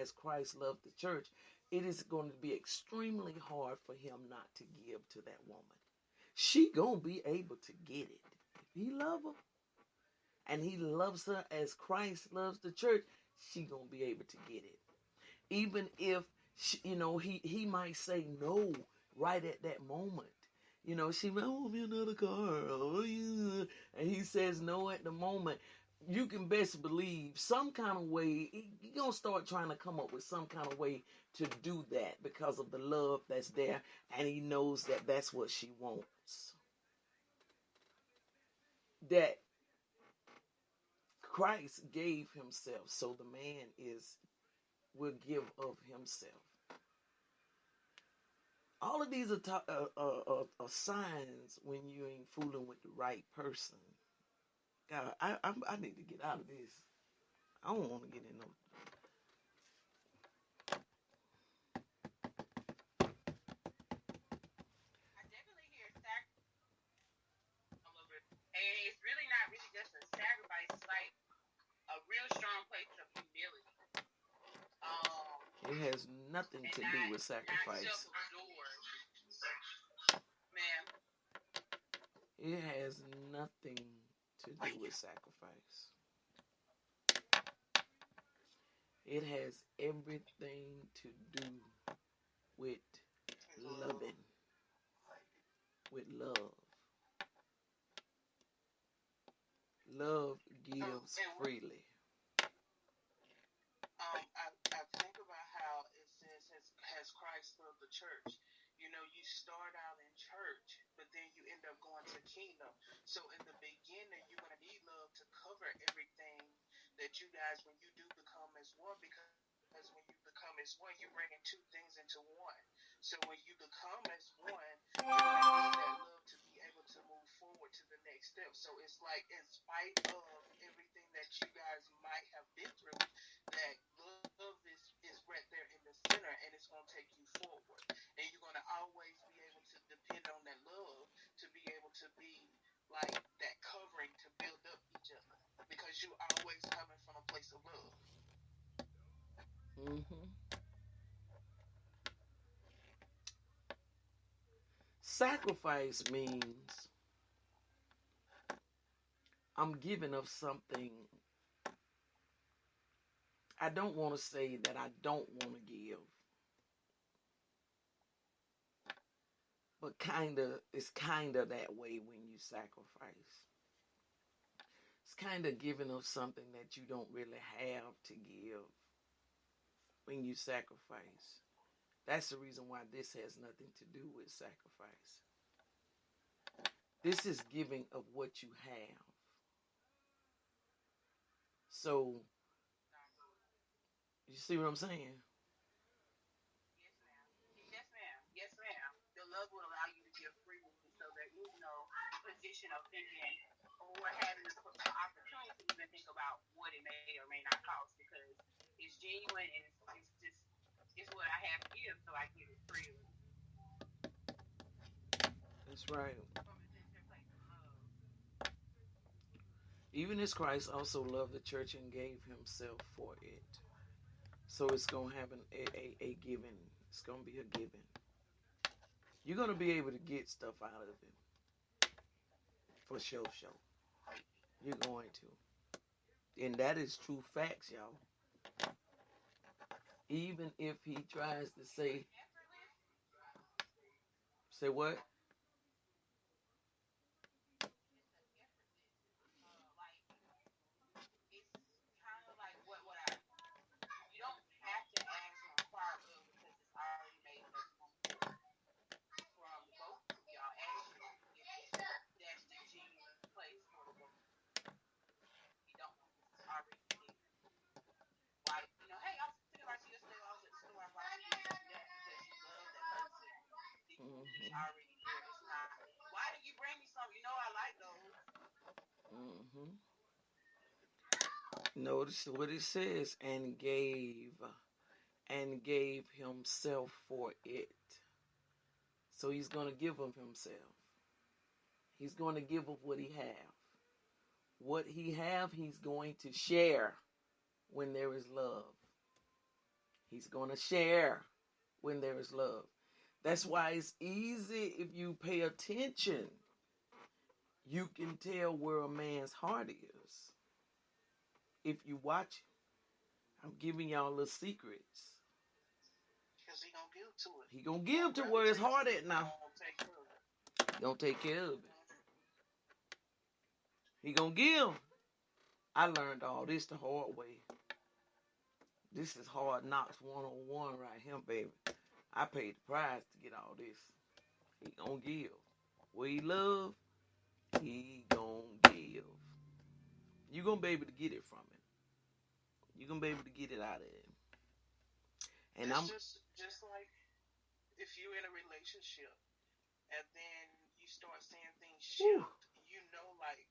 as Christ loved the church, it is going to be extremely hard for him not to give to that woman. She gonna be able to get it. If he love her, and he loves her as Christ loves the church, she gonna be able to get it. Even if she, he might say no right at that moment. She might want me another car. Oh, yeah. And he says no at the moment. You can best believe some kind of way, you're going to start trying to come up with some kind of way to do that because of the love that's there. And he knows that that's what she wants. That Christ gave himself, so the man will give of himself. All of these are signs when you ain't fooling with the right person. God, I need to get out of this. I don't want to get in no. I definitely hear sacrifice, and it's really not really just a sacrifice. It's like a real strong place of humility. It has nothing to do with sacrifice. Ma'am. It has nothing to do with sacrifice. It has everything to do with loving, with love. Love gives freely. I think about how it says, has Christ loved the church? You start out in church, but then you end up going to kingdom. So in the beginning, you're going to need love to cover everything that you guys, when you do become as one, because when you become as one, you're bringing two things into one. So when you become as one, you're going to need that love to be able to move forward to the next step. So it's like, in spite of everything that you guys might have been through, that love is right there in the center, and it's going to take you forward. And you're going to always be able to depend on that love to be able to be like that covering to build up each other, because you're always coming from a place of love. Sacrifice means I'm giving up something. I don't want to say that I don't want to give, but it's kind of that way when you sacrifice. It's kind of giving up something that you don't really have to give when you sacrifice. That's the reason why this has nothing to do with sacrifice. This is giving of what you have. So, you see what I'm saying? Yes, ma'am. Yes, ma'am. The love will allow you to give freely, so that position of thinking or having the opportunity to even think about what it may or may not cost, because it's genuine, and it's what I have to give, so I give it freely. That's right. Even as Christ also loved the church and gave himself for it. So it's going to have a giving. It's going to be a giving. You're going to be able to get stuff out of him. For sure. You're going to. And that is true facts, y'all. Even if he tries to say what? Already there. It's not. Why did you bring me some? I like those. Notice what it says, and gave himself for it. So he's going to give of himself. He's going to give of what he have. What he have, he's going to share when there is love. He's going to share when there is love. That's why it's easy if you pay attention. You can tell where a man's heart is. If you watch, I'm giving y'all little secrets. Because he going to give to it. He going to give to where his heart at now. He going to take care of it. He going to give. I learned all this the hard way. This is hard knocks 101 right here, baby. I paid the price to get all this. He gonna give. What he love, he gonna give. You gonna be able to get it from him. You gonna be able to get it out of him. And it's just like if you're in a relationship and then you start seeing things shift, you know, like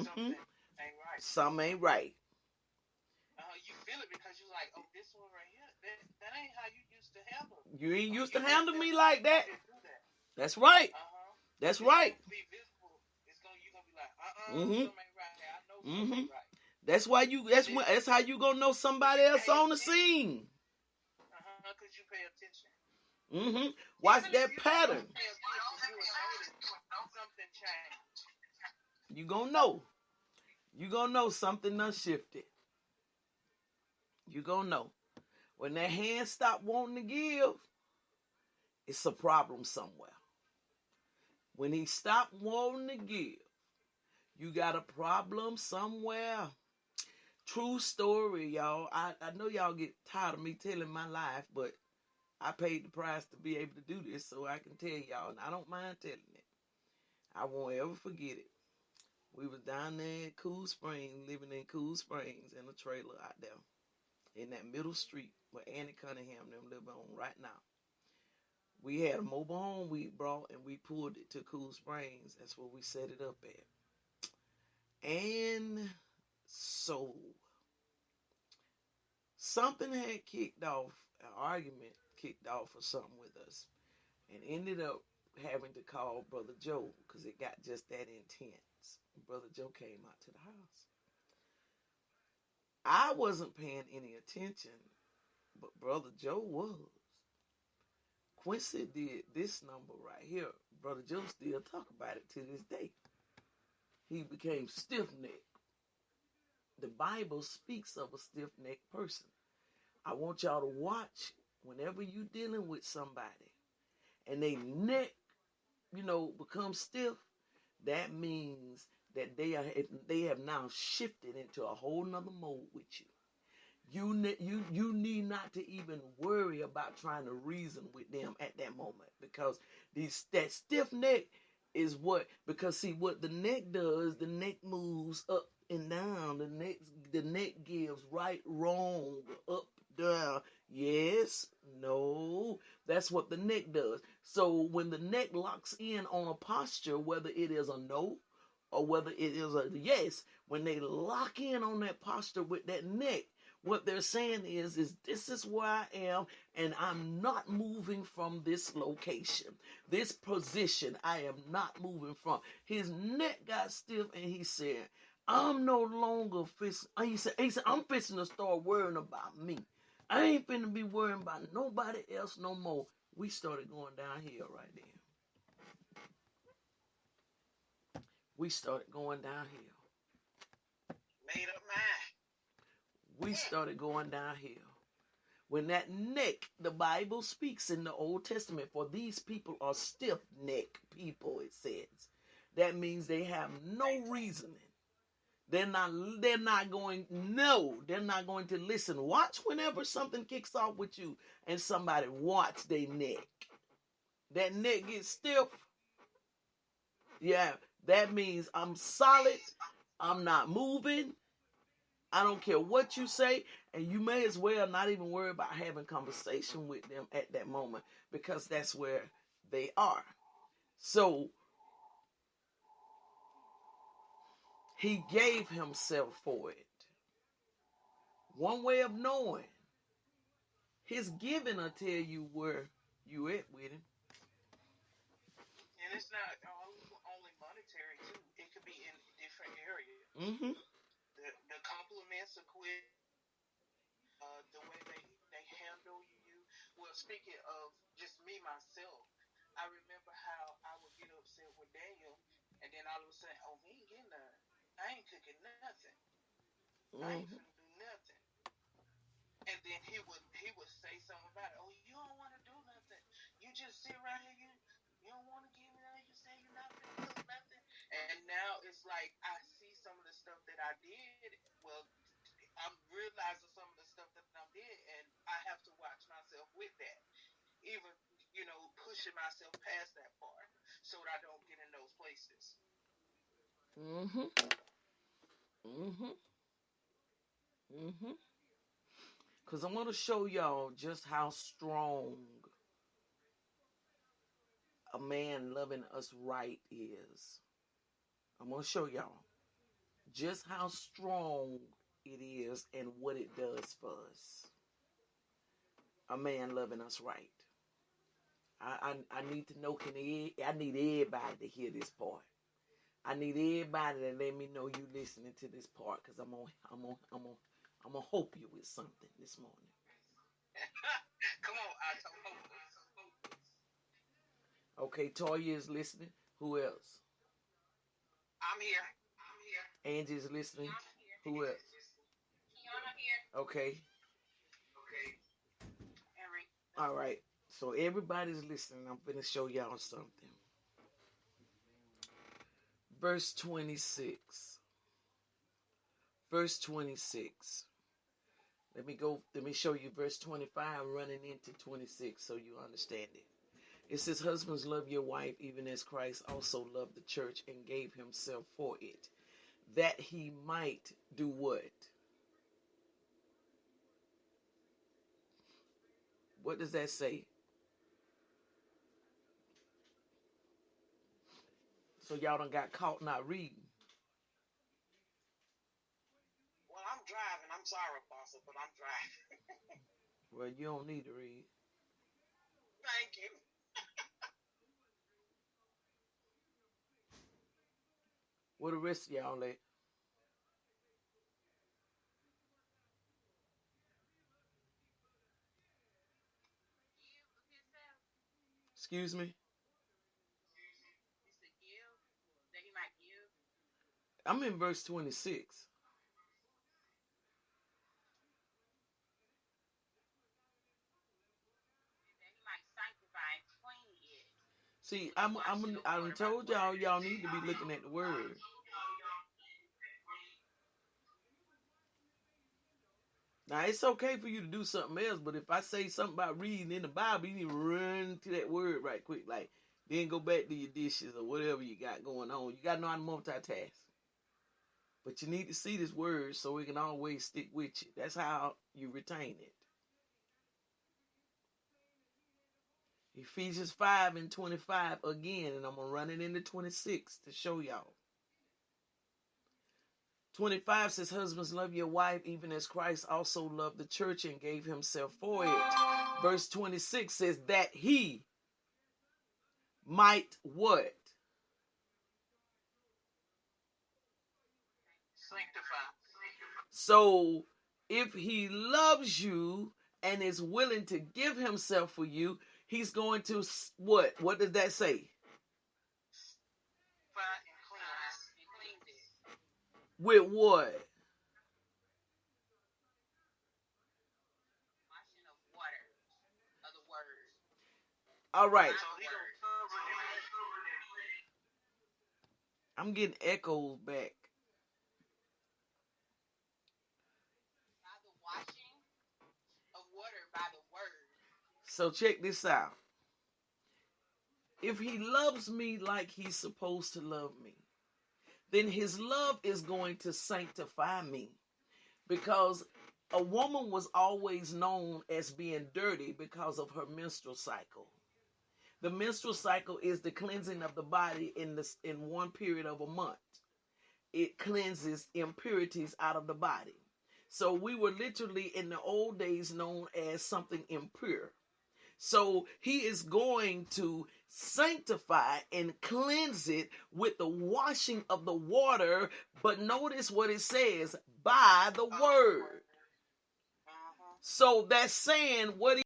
something ain't right. Something ain't right. You feel it because you're like, oh, this one right here, that ain't how you used to handle me. You ain't used to handle me like that. That's right. That's right. Be visible. You're gonna be like, something ain't right. I know something ain't right. That's why that's how you gonna know somebody else on the scene. Because you pay attention. Watch that pattern. Something changed. You gonna know. You gonna know something done shifted. You gonna know. When that hand stop wanting to give, it's a problem somewhere. When he stopped wanting to give, you got a problem somewhere. True story, y'all. I know y'all get tired of me telling my life, but I paid the price to be able to do this, so I can tell y'all, and I don't mind telling it. I won't ever forget it. We was down there in Cool Springs, living in Cool Springs in a trailer out there in that middle street where Annie Cunningham them live on right now. We had a mobile home we brought and we pulled it to Cool Springs. That's where we set it up at. And so something had kicked off, an argument kicked off or something with us, and ended up having to call Brother Joe because it got just that intense. Brother Joe came out to the house. I wasn't paying any attention, but Brother Joe was. Quincy did this number right here. Brother Joe still talk about it to this day. He became stiff-necked. The Bible speaks of a stiff-necked person. I want y'all to watch whenever you dealing with somebody and they neck, become stiff. That means that they have now shifted into a whole nother mode with you. You need not to even worry about trying to reason with them at that moment, because that stiff neck is because see what the neck does, the neck moves up and down. The neck gives right, wrong, up, down, yes, no. That's what the neck does. So when the neck locks in on a posture, whether it is a no or whether it is a yes, when they lock in on that posture with that neck, what they're saying is this is where I am, and I'm not moving from this location, this position. I am not moving from. His neck got stiff, and he said, I'm no longer fixing. He said, I'm fixing to start worrying about me. I ain't finna be worrying about nobody else no more. We started going downhill right then. We started going downhill. Made up mind. We started going downhill. When that neck, the Bible speaks in the Old Testament, for these people are stiff-necked people, it says. That means they have no reasoning. They're not going to listen. Watch whenever something kicks off with you and somebody watch their neck. That neck gets stiff. Yeah, that means I'm solid. I'm not moving. I don't care what you say, and you may as well not even worry about having conversation with them at that moment, because that's where they are. So he gave himself for it. One way of knowing, his giving will tell you where you at with him. And it's not only monetary too. It could be in different areas. Mm-hmm. The compliments are quick. The way they handle you. speaking of just me myself, I remember how I would get upset with Daniel, and then all of a sudden, oh, he ain't getting none. I ain't cooking nothing. I ain't Mm-hmm. finna do nothing. And then he would say something about it. Oh, you don't want to do nothing. You just sit right here. You don't want to give me nothing. You say you're not finna cook nothing. And now it's like I see some of the stuff that I did. Well, I'm realizing some of the stuff that I did, and I have to watch myself with that. Even pushing myself past that part so that I don't get in those places. Mm-hmm. Mm-hmm. Mm-hmm. Because I'm going to show y'all just how strong a man loving us right is. I'm going to show y'all just how strong it is and what it does for us. A man loving us right. I need to know, I need everybody to hear this part. I need everybody to let me know you listening to this part, because I'm gonna hope you with something this morning. Come on, I told. Okay, Toya is listening. Who else? I'm here. Angie is listening. Who else? Okay. Henry. All right. So everybody's listening. I'm gonna show y'all something. Verse 26. Verse 26. Let me show you verse 25 running into 26 so you understand it. It says, husbands, love your wife even as Christ also loved the church and gave himself for it, that he might do what? What does that say? So y'all done got caught not reading. Well, I'm driving. I'm sorry, Apostle, but I'm driving. Well, you don't need to read. Thank you. Where the rest of y'all at? Excuse me? I'm in verse 26. See, I told y'all need to be looking at the word. Now, it's okay for you to do something else, but if I say something about reading in the Bible, you need to run to that word right quick. Like, then go back to your dishes or whatever you got going on. You got to know how to multitask. But you need to see this word so it can always stick with you. That's how you retain it. Ephesians 5 and 25 again, and I'm going to run it into 26 to show y'all. 25 says, husbands, love your wife even as Christ also loved the church and gave himself for it. Verse 26 says that he might what? Sanctify. So if he loves you and is willing to give himself for you, he's going to what? What does that say? With what? All right. I'm getting echoes back. So check this out. If he loves me like he's supposed to love me, then his love is going to sanctify me. Because a woman was always known as being dirty because of her menstrual cycle. The menstrual cycle is the cleansing of the body in one period of a month. It cleanses impurities out of the body. So we were literally in the old days known as something impure. So he is going to sanctify and cleanse it with the washing of the water. But notice what it says, by the word. So that's saying what